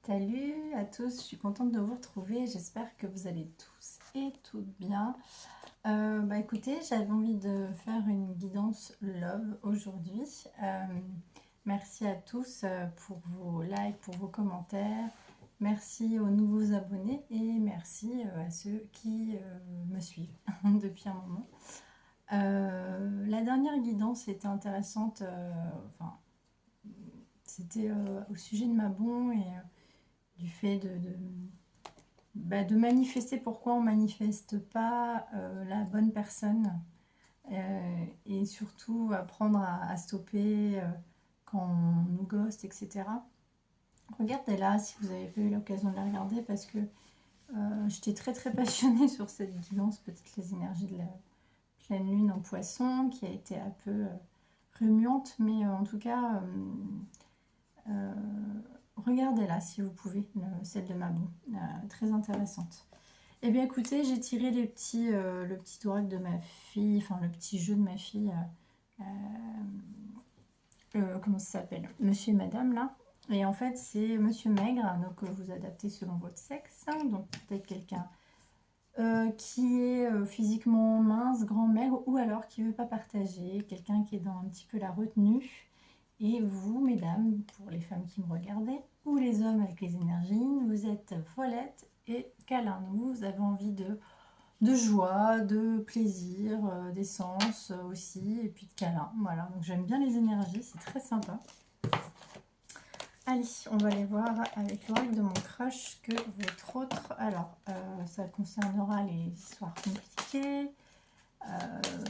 Salut à tous, je suis contente de vous retrouver, j'espère que vous allez tous et toutes bien. Écoutez, j'avais envie de faire une guidance love aujourd'hui. Merci à tous pour vos likes, pour vos commentaires. Merci aux nouveaux abonnés et merci à ceux qui me suivent depuis un moment. La dernière guidance était intéressante, c'était au sujet de Mabon et du fait de manifester pourquoi on ne manifeste pas la bonne personne et surtout apprendre à stopper quand on nous ghost, etc. Regardez là si vous n'avez pas eu l'occasion de la regarder parce que j'étais très très passionnée sur cette guidance, peut-être les énergies de la pleine lune en poisson qui a été un peu remuante, mais en tout cas regardez-la si vous pouvez, celle de Mabon, très intéressante. Eh bien écoutez, j'ai tiré le petit oracle de ma fille, enfin le petit jeu de ma fille, comment ça s'appelle, Monsieur et Madame là. Et en fait c'est Monsieur Maigre, donc vous adaptez selon votre sexe, hein, donc peut-être quelqu'un qui est physiquement mince, grand, maigre, ou alors qui ne veut pas partager, quelqu'un qui est dans un petit peu la retenue. Et vous, mesdames, pour les femmes qui me regardaient, ou les hommes avec les énergies, vous êtes follettes et câlin. Vous avez envie de joie, de plaisir, d'essence aussi, et puis de câlin. Voilà, donc j'aime bien les énergies, c'est très sympa. Allez, on va aller voir avec l'oracle de mon crush que votre autre. Alors, ça concernera les histoires compliquées,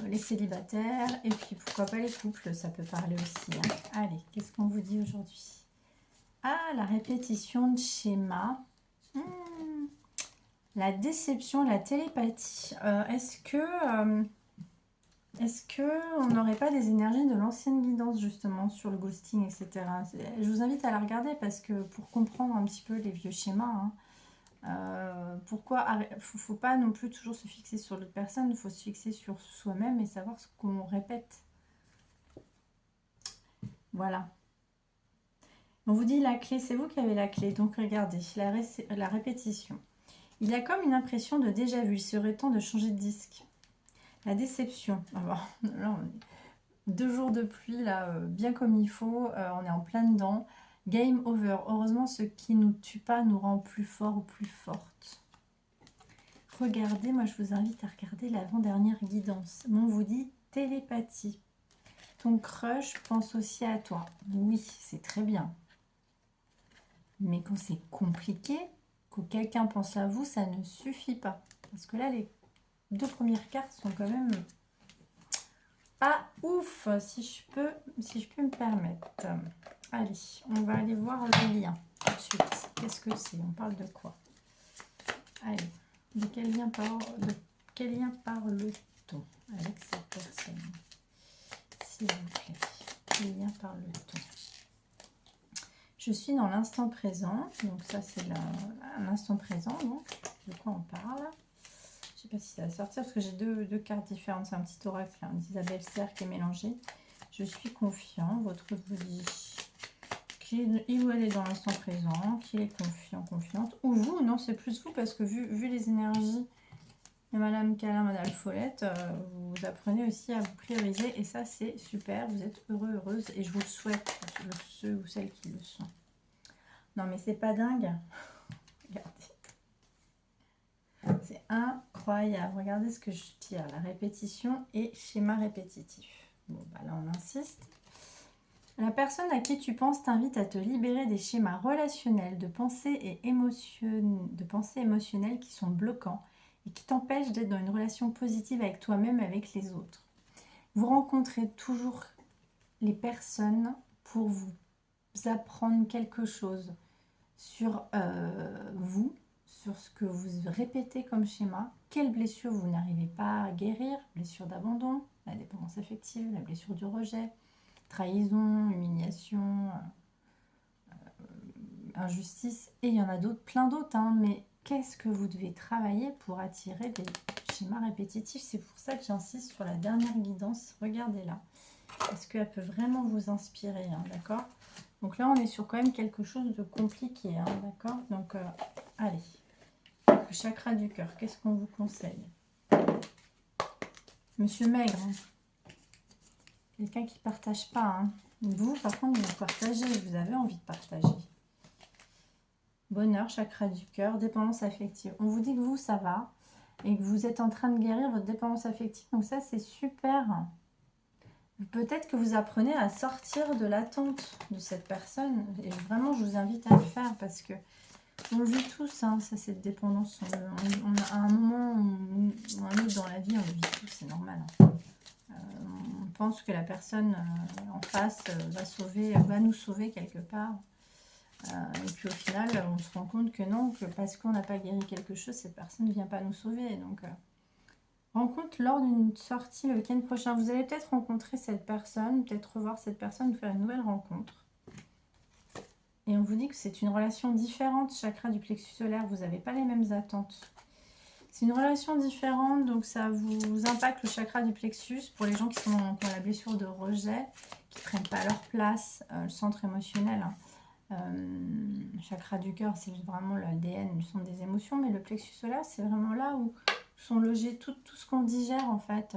les célibataires, et puis pourquoi pas les couples, ça peut parler aussi. Hein. Allez, qu'est-ce qu'on vous dit aujourd'hui? Ah, la répétition de schéma. La déception, la télépathie. Est-ce que on n'aurait pas des énergies de l'ancienne guidance justement sur le ghosting, etc. Je vous invite à la regarder parce que pour comprendre un petit peu les vieux schémas, hein, faut pas non plus toujours se fixer sur l'autre personne, il faut se fixer sur soi-même et savoir ce qu'on répète. Voilà. On vous dit la clé, c'est vous qui avez la clé, donc regardez, la répétition. Il y a comme une impression de déjà-vu, il serait temps de changer de disque. La déception. Alors, là, on est 2 jours de pluie, là, bien comme il faut, on est en plein dedans. Game over. Heureusement, ce qui ne nous tue pas nous rend plus fort ou plus forte. Regardez, moi je vous invite à regarder l'avant-dernière guidance. On vous dit télépathie. Ton crush pense aussi à toi. Oui, c'est très bien. Mais quand c'est compliqué, que quelqu'un pense à vous, ça ne suffit pas. Parce que là, les 2 premières cartes sont quand même pas ouf, si je peux me permettre. Allez, on va aller voir le lien tout de suite. Qu'est-ce que c'est? On parle de quoi? Allez, de quel lien parle-t-on avec cette personne? S'il vous plaît, quel lien parle-t-on? Je suis dans l'instant présent, donc ça c'est l'instant présent, donc de quoi on parle? Je sais pas si ça va sortir parce que j'ai deux cartes différentes. C'est un petit oracle d'Isabelle Serre qui est mélangé. Je suis confiant. Votre autre vous dit qu'il ou elle est dans l'instant présent, qu'il est confiant, confiante. Ou vous, non, c'est plus vous parce que vu les énergies de Madame Câlin, Madame Follette, vous apprenez aussi à vous prioriser et ça c'est super. Vous êtes heureux, heureuse et je vous le souhaite, ceux ou celles qui le sont. Non mais c'est pas dingue. Regardez. C'est incroyable. Regardez ce que je tire. La répétition et schéma répétitif. Bon, bah là, on insiste. La personne à qui tu penses t'invite à te libérer des schémas relationnels, de pensées émotionnelles qui sont bloquants et qui t'empêchent d'être dans une relation positive avec toi-même et avec les autres. Vous rencontrez toujours les personnes pour vous apprendre quelque chose sur vous, sur ce que vous répétez comme schéma, quelle blessure vous n'arrivez pas à guérir, blessure d'abandon, la dépendance affective, la blessure du rejet, trahison, humiliation, injustice, et il y en a d'autres, plein d'autres, hein, mais qu'est-ce que vous devez travailler pour attirer des schémas répétitifs? C'est pour ça que j'insiste sur la dernière guidance, regardez là. Est-ce qu'elle peut vraiment vous inspirer, hein, d'accord? Donc là, on est sur quand même quelque chose de compliqué, hein, d'accord? Donc, allez, le chakra du cœur, qu'est-ce qu'on vous conseille? Monsieur Maigre, hein. Quelqu'un qui ne partage pas, hein. Vous, par contre, vous partagez, vous avez envie de partager. Bonheur, chakra du cœur, dépendance affective. On vous dit que vous, ça va, et que vous êtes en train de guérir votre dépendance affective, donc ça, c'est super. Peut-être que vous apprenez à sortir de l'attente de cette personne, et vraiment, je vous invite à le faire, parce que on le vit tous, hein, ça, cette dépendance. On a un moment ou un autre dans la vie, on le vit tous, c'est normal, hein. On pense que la personne en face va nous sauver quelque part. Et puis au final, on se rend compte que non, que parce qu'on n'a pas guéri quelque chose, cette personne ne vient pas nous sauver. Donc, rencontre lors d'une sortie le week-end prochain. Vous allez peut-être rencontrer cette personne, peut-être revoir cette personne, faire une nouvelle rencontre. Et on vous dit que c'est une relation différente, chakra du plexus solaire. Vous n'avez pas les mêmes attentes. C'est une relation différente, donc ça vous impacte le chakra du plexus. Pour les gens qui ont la blessure de rejet, qui ne prennent pas leur place, le centre émotionnel, hein. Chakra du cœur, c'est vraiment l'ADN, le centre des émotions, mais le plexus solaire, c'est vraiment là où sont logés tout ce qu'on digère, en fait,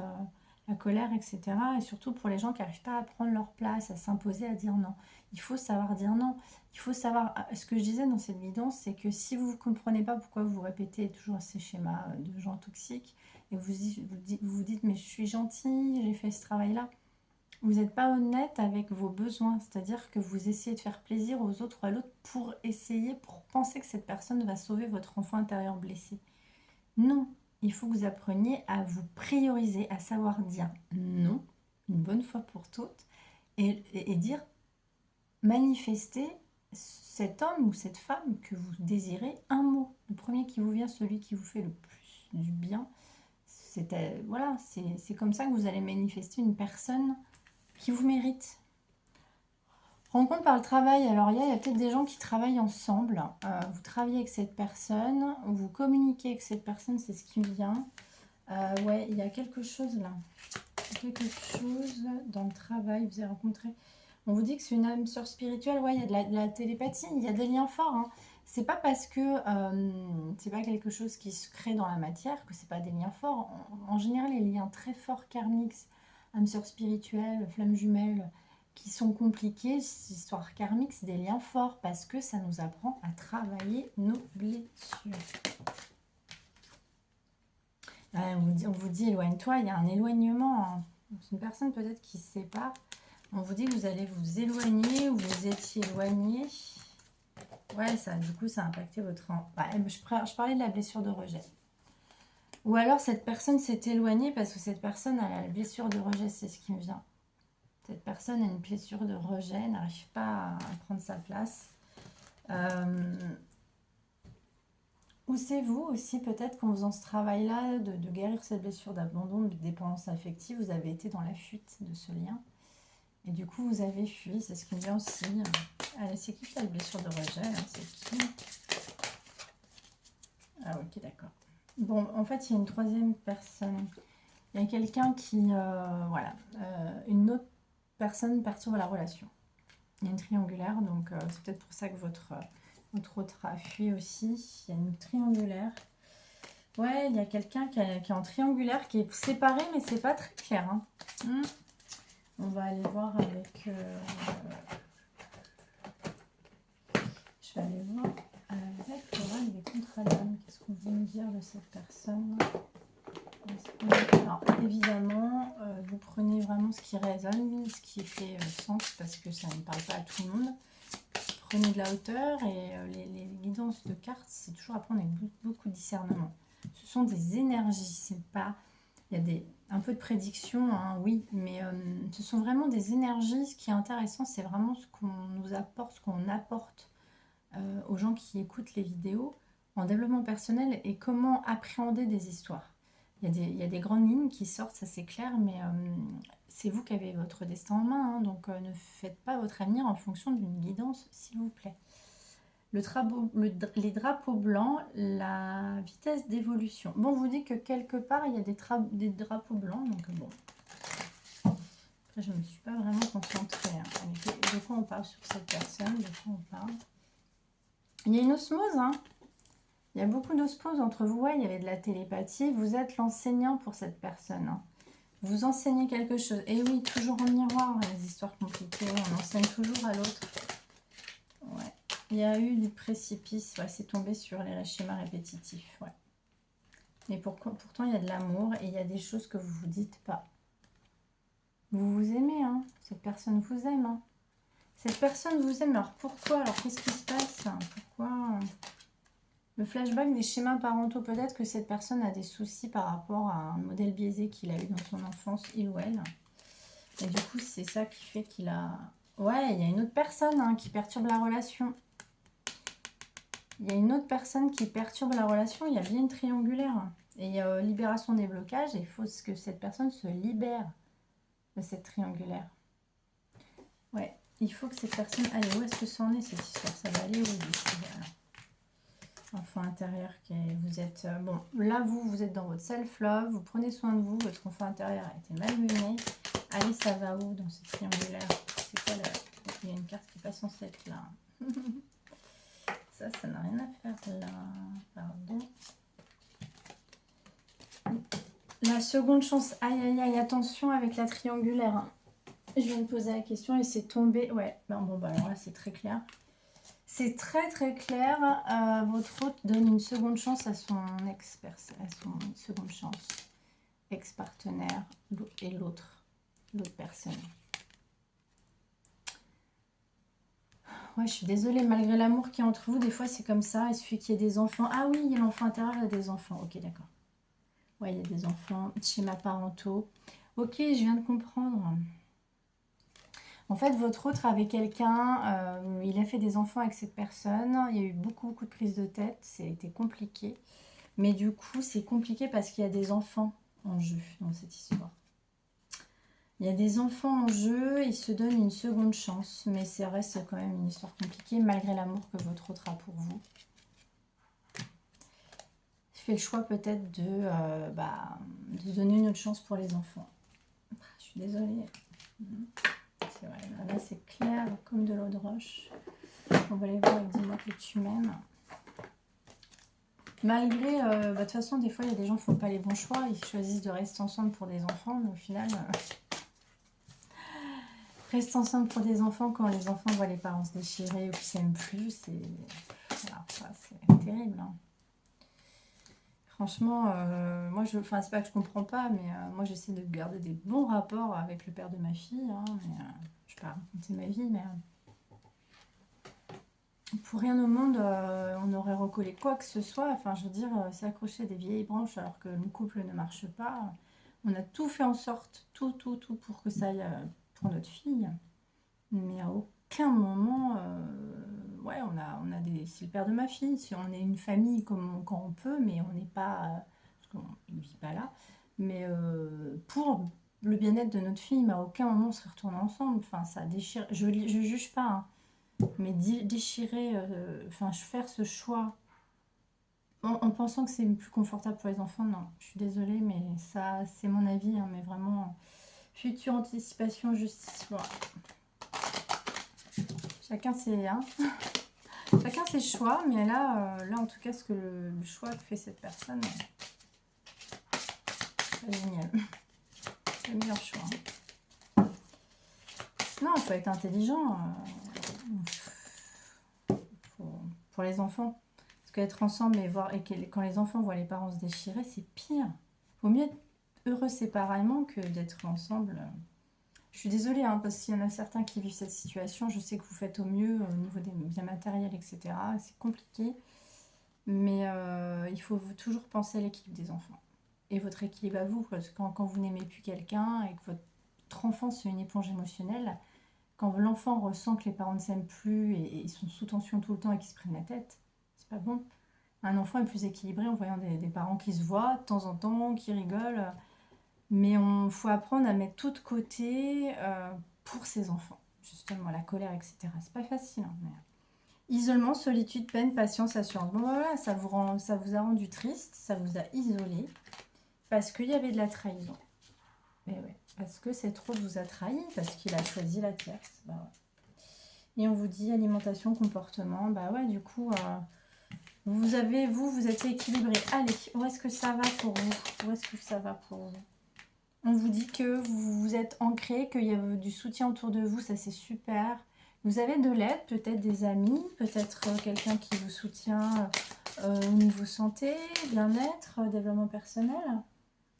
la colère, etc. Et surtout pour les gens qui n'arrivent pas à prendre leur place, à s'imposer, à dire non. Il faut savoir dire non. Il faut savoir, ce que je disais dans cette guidance, c'est que si vous ne comprenez pas pourquoi vous répétez toujours ces schémas de gens toxiques, et vous dites, mais je suis gentille, j'ai fait ce travail-là, vous n'êtes pas honnête avec vos besoins, c'est-à-dire que vous essayez de faire plaisir aux autres ou à l'autre pour penser que cette personne va sauver votre enfant intérieur blessé. Non, il faut que vous appreniez à vous prioriser, à savoir dire non, une bonne fois pour toutes, et dire, manifester cet homme ou cette femme que vous désirez, un mot. Le premier qui vous vient, celui qui vous fait le plus du bien. Voilà, c'est comme ça que vous allez manifester une personne qui vous mérite. Rencontre par le travail. Alors, il y a peut-être des gens qui travaillent ensemble. Vous travaillez avec cette personne, vous communiquez avec cette personne, c'est ce qui vient. Ouais, il y a quelque chose là. Quelque chose dans le travail, vous avez rencontré. On vous dit que c'est une âme sœur spirituelle. Ouais, il y a de la télépathie, il y a des liens forts, hein. C'est pas parce que c'est pas quelque chose qui se crée dans la matière que c'est pas des liens forts. En général, les liens très forts karmiques, âme sœur spirituelle, flamme jumelle, qui sont compliqués, ces histoires karmiques, c'est des liens forts parce que ça nous apprend à travailler nos blessures. On vous dit éloigne-toi, il y a un éloignement, hein. C'est une personne peut-être qui se sépare. On vous dit que vous allez vous éloigner ou vous étiez éloigné. Ouais, ça, du coup, ça a impacté votre... je parlais de la blessure de rejet. Ou alors, cette personne s'est éloignée parce que cette personne a la blessure de rejet, c'est ce qui me vient. Cette personne a une blessure de rejet, n'arrive pas à prendre sa place. Ou c'est vous aussi, peut-être qu'en faisant ce travail-là, de guérir cette blessure d'abandon, de dépendance affective, vous avez été dans la fuite de ce lien. Et du coup, vous avez fui, c'est ce qui me vient aussi. Allez, c'est qui la blessure de rejet, hein, c'est qui? Ah, ok, d'accord. Bon, en fait, il y a une troisième personne. Il y a quelqu'un qui, voilà, une autre personne perturbe la relation. Il y a une triangulaire, donc c'est peut-être pour ça que votre autre a fui aussi. Il y a une triangulaire. Ouais, il y a quelqu'un qui est en triangulaire, qui est séparé, mais c'est pas très clair, hein. On va aller voir avec... je vais aller voir avec l'oral des contre-âmes. Qu'est-ce qu'on veut me dire de cette personne? Alors, évidemment, vous prenez vraiment ce qui résonne, ce qui fait sens, parce que ça ne parle pas à tout le monde. Prenez de la hauteur, et les guidances de cartes, c'est toujours à prendre avec beaucoup de discernement. Ce sont des énergies, c'est pas... Il y a un peu de prédiction, hein, oui, mais ce sont vraiment des énergies. Ce qui est intéressant, c'est vraiment ce qu'on nous apporte, ce qu'on apporte aux gens qui écoutent les vidéos en développement personnel et comment appréhender des histoires. Il y a des grandes lignes qui sortent, ça c'est clair, mais c'est vous qui avez votre destin en main, hein, donc ne faites pas votre avenir en fonction d'une guidance, s'il vous plaît. Les drapeaux blancs, la vitesse d'évolution. Bon, on vous dit que quelque part, il y a des drapeaux blancs, donc bon. Après, je ne me suis pas vraiment concentrée. Hein. De quoi on parle sur cette personne? De quoi on parle? Il y a une osmose, hein. Il y a beaucoup d'osmose entre vous. Ouais, il y avait de la télépathie. Vous êtes l'enseignant pour cette personne. Hein. Vous enseignez quelque chose. Et oui, toujours en miroir, les histoires compliquées. On enseigne toujours à l'autre. Ouais. Il y a eu du précipice. Ouais, c'est tombé sur les schémas répétitifs. Ouais. Mais pourtant, il y a de l'amour et il y a des choses que vous ne vous dites pas. Vous vous aimez, hein. Cette personne vous aime. Hein. Cette personne vous aime. Alors pourquoi? Alors qu'est-ce qui se passe? Pourquoi? Le flashback des schémas parentaux. Peut-être que cette personne a des soucis par rapport à un modèle biaisé qu'il a eu dans son enfance, il ou elle. Et du coup, c'est ça qui fait qu'il a... Ouais, il y a une autre personne hein, qui perturbe la relation. Il y a une autre personne qui perturbe la relation. Il y a bien une triangulaire. Et il y a libération des blocages. Et il faut que cette personne se libère de cette triangulaire. Ouais, il faut que cette personne... Allez, où est-ce que ça en est cette histoire? Ça va aller où d'ici? Voilà. Enfant intérieur, vous êtes... bon, là, vous êtes dans votre self-love. Vous prenez soin de vous. Votre enfant intérieur a été malmené. Allez, ça va où dans ce triangulaire? C'est quoi là? Il y a une carte qui n'est pas censée être là. Ça n'a rien à faire là. Pardon. La seconde chance. Aïe, aïe, aïe, attention avec la triangulaire. Je viens de poser la question et c'est tombé. Ouais, bon, bah alors là, c'est très clair. C'est très, très clair. Votre hôte donne une seconde chance à son seconde chance. Ex-partenaire et l'autre personne. Ouais, je suis désolée, malgré l'amour qui est entre vous, des fois c'est comme ça, il suffit qu'il y ait des enfants. Ah oui, il y a l'enfant intérieur, il y a des enfants. Ok, d'accord. Ouais, il y a des enfants, schémas parentaux. Ok, je viens de comprendre. En fait, votre autre avait quelqu'un, il a fait des enfants avec cette personne. Il y a eu beaucoup de prises de tête, c'était compliqué. Mais du coup, c'est compliqué parce qu'il y a des enfants en jeu dans cette histoire. Il y a des enfants en jeu, ils se donnent une seconde chance, mais ça reste quand même une histoire compliquée, malgré l'amour que votre autre a pour vous. Fait le choix peut-être de donner une autre chance pour les enfants. Je suis désolée. C'est vrai, là c'est clair comme de l'eau de roche. On va aller voir avec dis-moi que tu m'aimes. Malgré, de toute façon, des fois, il y a des gens qui ne font pas les bons choix. Ils choisissent de rester ensemble pour des enfants, mais au final... Reste ensemble pour des enfants quand les enfants voient les parents se déchirer ou qu'ils s'aiment plus, c'est terrible. Hein. Franchement, moi, c'est pas que je comprends pas, mais moi j'essaie de garder des bons rapports avec le père de ma fille. Hein, mais, je vais pas raconter ma vie, mais pour rien au monde, on aurait recollé quoi que ce soit. Enfin, je veux dire, s'accrocher à des vieilles branches alors que le couple ne marche pas. On a tout fait en sorte, tout pour que ça aille pour notre fille. Mais à aucun moment, ouais, on a des... C'est le père de ma fille, si on est une famille comme quand on peut, mais on n'est pas... parce qu'on ne vit pas là. Mais pour le bien-être de notre fille, mais à aucun moment on serait retourné ensemble. Enfin, ça déchire... Je juge pas, hein, mais déchirer... Enfin, faire ce choix en pensant que c'est plus confortable pour les enfants, non. Je suis désolée, mais ça, c'est mon avis, hein, mais vraiment... Future anticipation, justice, voilà. Chacun ses, hein, chacun ses choix, mais là en tout cas, ce que le choix que fait cette personne, c'est génial. C'est le meilleur choix. Hein. Non, il faut être intelligent pour les enfants. Parce qu'être ensemble et quand les enfants voient les parents se déchirer, c'est pire. Il vaut mieux être heureux séparément que d'être ensemble. Je suis désolée, hein, parce qu'il y en a certains qui vivent cette situation. Je sais que vous faites au mieux au niveau des biens matériels, etc. C'est compliqué. Mais il faut toujours penser à l'équilibre des enfants. Et votre équilibre à vous. Parce que quand vous n'aimez plus quelqu'un et que votre enfant, c'est une éponge émotionnelle, quand l'enfant ressent que les parents ne s'aiment plus et ils sont sous tension tout le temps et qu'ils se prennent la tête, c'est pas bon. Un enfant est plus équilibré en voyant des parents qui se voient de temps en temps, qui rigolent. Mais il faut apprendre à mettre tout de côté pour ses enfants. Justement, la colère, etc. C'est pas facile. Hein, mais... Isolement, solitude, peine, patience, assurance. Bon, voilà, ça vous a rendu triste, ça vous a isolé, parce qu'il y avait de la trahison. Mais ouais, Est-ce que cette rose vous a trahi parce qu'il a choisi la tierce? Bah ouais. Et on vous dit alimentation, comportement. Bah ouais, du coup, vous êtes équilibré. Allez, où est-ce que ça va pour vous? Où est-ce que ça va pour vous? On vous dit que vous êtes ancré, qu'il y a du soutien autour de vous, ça c'est super. Vous avez de l'aide, peut-être des amis, peut-être quelqu'un qui vous soutient au niveau santé, bien-être, développement personnel.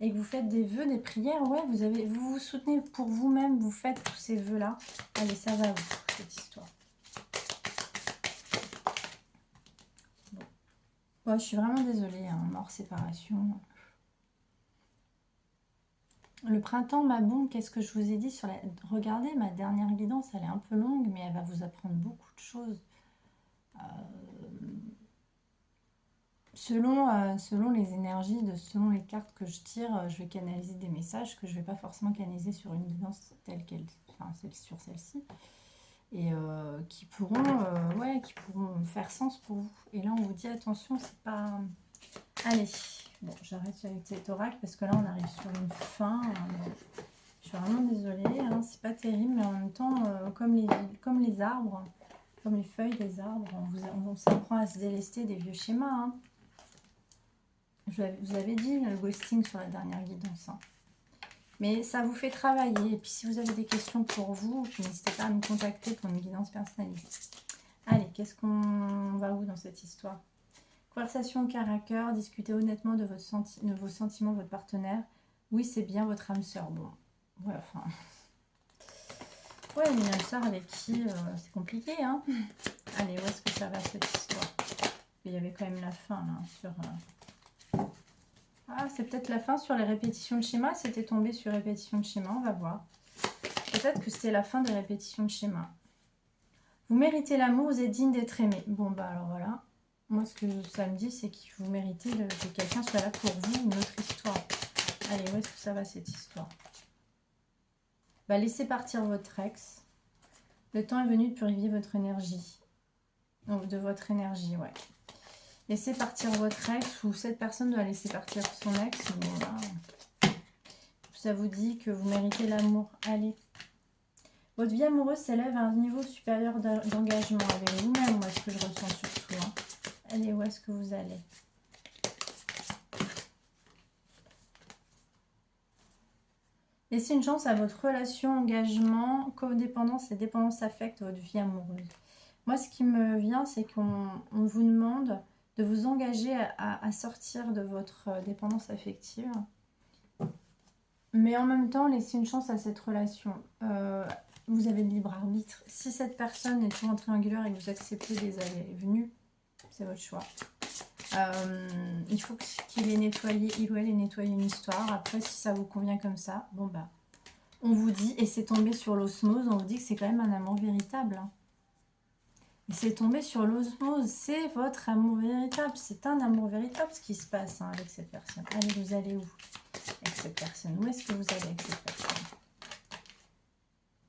Et que vous faites des vœux, des prières, ouais, vous vous soutenez pour vous-même, vous faites tous ces vœux-là. Allez, ça va vous, cette histoire. Bon. Ouais, je suis vraiment désolée, hein, mort, séparation. Le printemps, ma bombe, qu'est-ce que je vous ai dit sur la... Regardez, ma dernière guidance, elle est un peu longue, mais elle va vous apprendre beaucoup de choses. Selon les énergies, selon les cartes que je tire, je vais canaliser des messages que je ne vais pas forcément canaliser sur une guidance telle qu'elle, enfin sur celle-ci, et qui pourront faire sens pour vous. Et là, on vous dit attention, c'est pas... Allez, bon, j'arrête avec cet oracle parce que là, on arrive sur une fin. Je suis vraiment désolée, hein, c'est pas terrible, mais en même temps, comme les arbres, comme les feuilles des arbres, on s'apprend à se délester des vieux schémas. Hein. Vous avez dit le ghosting sur la dernière guidance. Hein. Mais ça vous fait travailler. Et puis si vous avez des questions pour vous, n'hésitez pas à me contacter pour une guidance personnalisée. Allez, qu'est-ce qu'on va où dans cette histoire? Conversation cœur à cœur, discutez honnêtement de vos sentiments, votre partenaire. Oui, c'est bien votre âme sœur. Bon, ouais, enfin... Ouais, une âme sœur avec qui c'est compliqué, hein. Allez, où est-ce que ça va cette histoire? Il y avait quand même la fin, là, sur... Ah, c'est peut-être la fin sur les répétitions de schéma. C'était tombé sur répétition de schéma, on va voir. Peut-être que c'était la fin des répétitions de schéma. Vous méritez l'amour, vous êtes digne d'être aimé. Bon, bah alors voilà. Moi, ce que ça me dit, c'est que vous méritez que quelqu'un soit là pour vous, une autre histoire. Allez, où est-ce que ça va cette histoire? Bah, laissez partir votre ex. Le temps est venu de purifier votre énergie. Donc, de votre énergie, ouais. Laissez partir votre ex ou cette personne doit laisser partir son ex. Mais là, ça vous dit que vous méritez l'amour. Allez. Votre vie amoureuse s'élève à un niveau supérieur d'engagement avec vous-même. Moi, ce que je ressens surtout. Hein. Allez, où est-ce que vous allez? Laissez une chance à votre relation, engagement, codépendance et dépendance affecte votre vie amoureuse. Moi, ce qui me vient, c'est qu'on vous demande de vous engager à sortir de votre dépendance affective. Mais en même temps, laissez une chance à cette relation. Vous avez le libre arbitre. Si cette personne est toujours en triangulaire et que vous acceptez des allées et venues, c'est votre choix. Il faut qu'il ait nettoyé, il ou elle ait nettoyé une histoire. Après, si ça vous convient comme ça, bon bah, on vous dit, et c'est tombé sur l'osmose, on vous dit que c'est quand même un amour véritable. Hein. Et c'est tombé sur l'osmose, c'est votre amour véritable. C'est un amour véritable ce qui se passe hein, avec cette personne. Allez, vous allez où avec cette personne? Où est-ce que vous allez avec cette personne?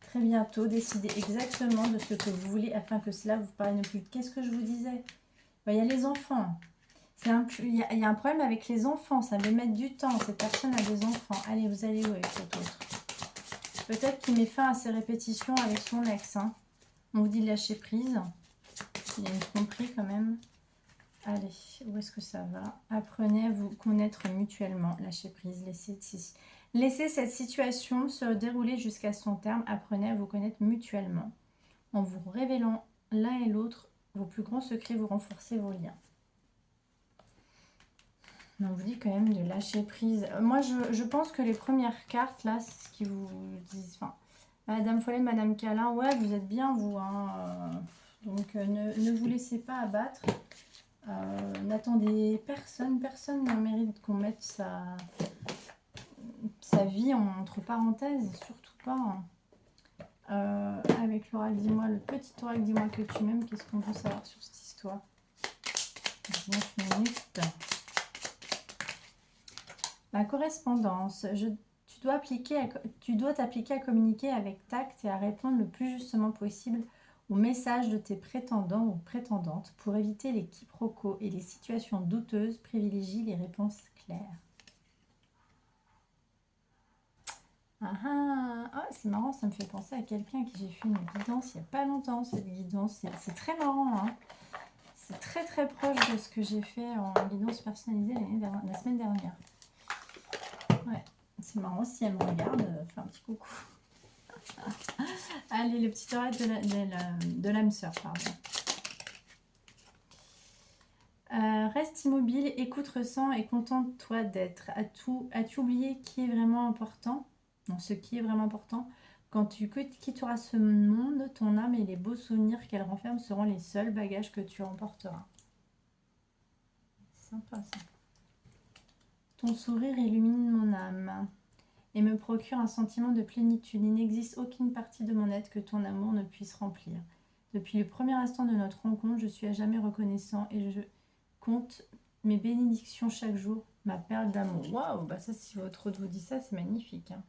Très bientôt, décidez exactement de ce que vous voulez afin que cela vous parvienne plus. Qu'est-ce que je vous disais? Il y a les enfants. Il y a un problème avec les enfants. Ça va mettre du temps. Cette personne a des enfants. Allez, vous allez où avec cet autre? Peut-être qu'il met fin à ses répétitions avec son ex. Hein. On vous dit de lâcher prise. Il y a une tromperie quand même. Allez, où est-ce que ça va? Apprenez à vous connaître mutuellement. Lâchez prise. Laissez cette situation se dérouler jusqu'à son terme. Apprenez à vous connaître mutuellement. En vous révélant l'un et l'autre vos plus grands secrets, vous renforcez vos liens. On vous dit quand même de lâcher prise. Moi, je pense que les premières cartes, là, c'est ce qui vous disent. Enfin, Madame Follet, Madame Câlin, ouais, vous êtes bien, vous. Hein, donc, ne vous laissez pas abattre. N'attendez personne. Personne ne mérite qu'on mette sa vie entre parenthèses. Surtout pas. Hein. Avec l'oracle, dis-moi, le petit oracle, dis-moi que tu m'aimes. Qu'est-ce qu'on veut savoir sur cette histoire? 19 minutes. La correspondance. Tu dois t'appliquer à communiquer avec tact et à répondre le plus justement possible aux messages de tes prétendants ou prétendantes. Pour éviter les quiproquos et les situations douteuses, privilégie les réponses claires. Ah ah, ah, c'est marrant, ça me fait penser à quelqu'un qui j'ai fait une guidance il n'y a pas longtemps, cette guidance. C'est très marrant, hein. C'est très très proche de ce que j'ai fait en guidance personnalisée la semaine dernière. Ouais, c'est marrant, si elle me regarde, fais un petit coucou. Allez, le petit oreille de l'âme sœur, pardon. Reste immobile, écoute, ressens et contente-toi d'être. As-tu oublié qui est vraiment important? Non, ce qui est vraiment important. Quand tu quitteras ce monde, ton âme et les beaux souvenirs qu'elle renferme seront les seuls bagages que tu emporteras. C'est sympa ça. Ton sourire illumine mon âme et me procure un sentiment de plénitude. Il n'existe aucune partie de mon être que ton amour ne puisse remplir. Depuis le premier instant de notre rencontre, je suis à jamais reconnaissant et je compte mes bénédictions chaque jour, ma perle d'amour. Waouh, bah ça, si votre hôte vous dit ça, c'est magnifique. Hein.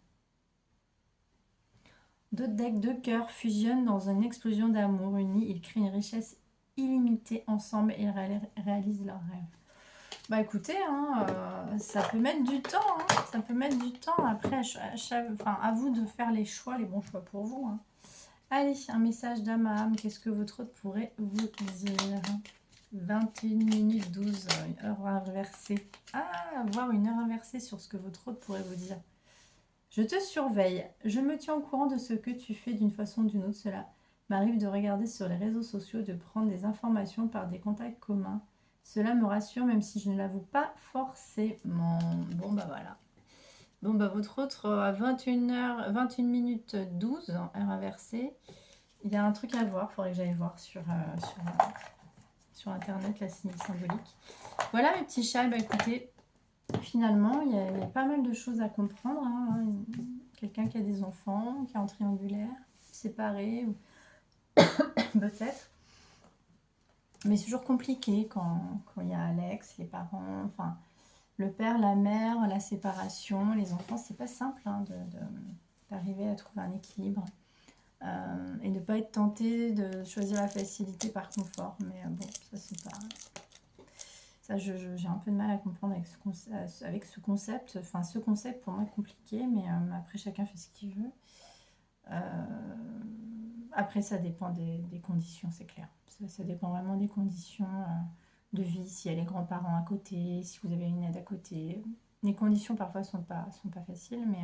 Deux decks de cœur fusionnent dans une explosion d'amour unis. Ils créent une richesse illimitée ensemble et réalisent leurs rêves. Bah écoutez, hein, ça peut mettre du temps. Hein, ça peut mettre du temps. Après, à vous de faire les choix, les bons choix pour vous. Hein. Allez, un message d'âme à âme. Qu'est-ce que votre hôte pourrait vous dire? 21 minutes 12, une heure inversée. Ah, voir une heure inversée sur ce que votre hôte pourrait vous dire. Je te surveille. Je me tiens au courant de ce que tu fais d'une façon ou d'une autre. Cela m'arrive de regarder sur les réseaux sociaux, de prendre des informations par des contacts communs. Cela me rassure, même si je ne l'avoue pas forcément. Bon, bah voilà. Bon, bah votre autre à 21h, 21 minutes 12, heure inversée. Il y a un truc à voir. Il faudrait que j'aille voir sur Internet, la signe symbolique. Voilà mes petits chats. Bah écoutez, finalement, il y a pas mal de choses à comprendre. Hein. Quelqu'un qui a des enfants, qui est en triangulaire, séparé, peut-être. Mais c'est toujours compliqué quand il y a Alex, les parents, enfin, le père, la mère, la séparation, les enfants, c'est pas simple hein, d'arriver à trouver un équilibre. Et de ne pas être tenté de choisir la facilité par confort. Mais bon, ça c'est pas... Ça, j'ai un peu de mal à comprendre avec ce concept. Enfin, ce concept pour moi est compliqué, mais après chacun fait ce qu'il veut. Après, ça dépend des conditions, c'est clair. Ça dépend vraiment des conditions de vie, s'il y a les grands-parents à côté, si vous avez une aide à côté. Les conditions parfois sont pas faciles, mais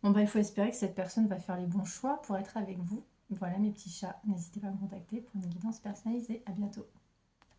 bon, bah, il faut espérer que cette personne va faire les bons choix pour être avec vous. Voilà mes petits chats, n'hésitez pas à me contacter pour une guidance personnalisée. À bientôt.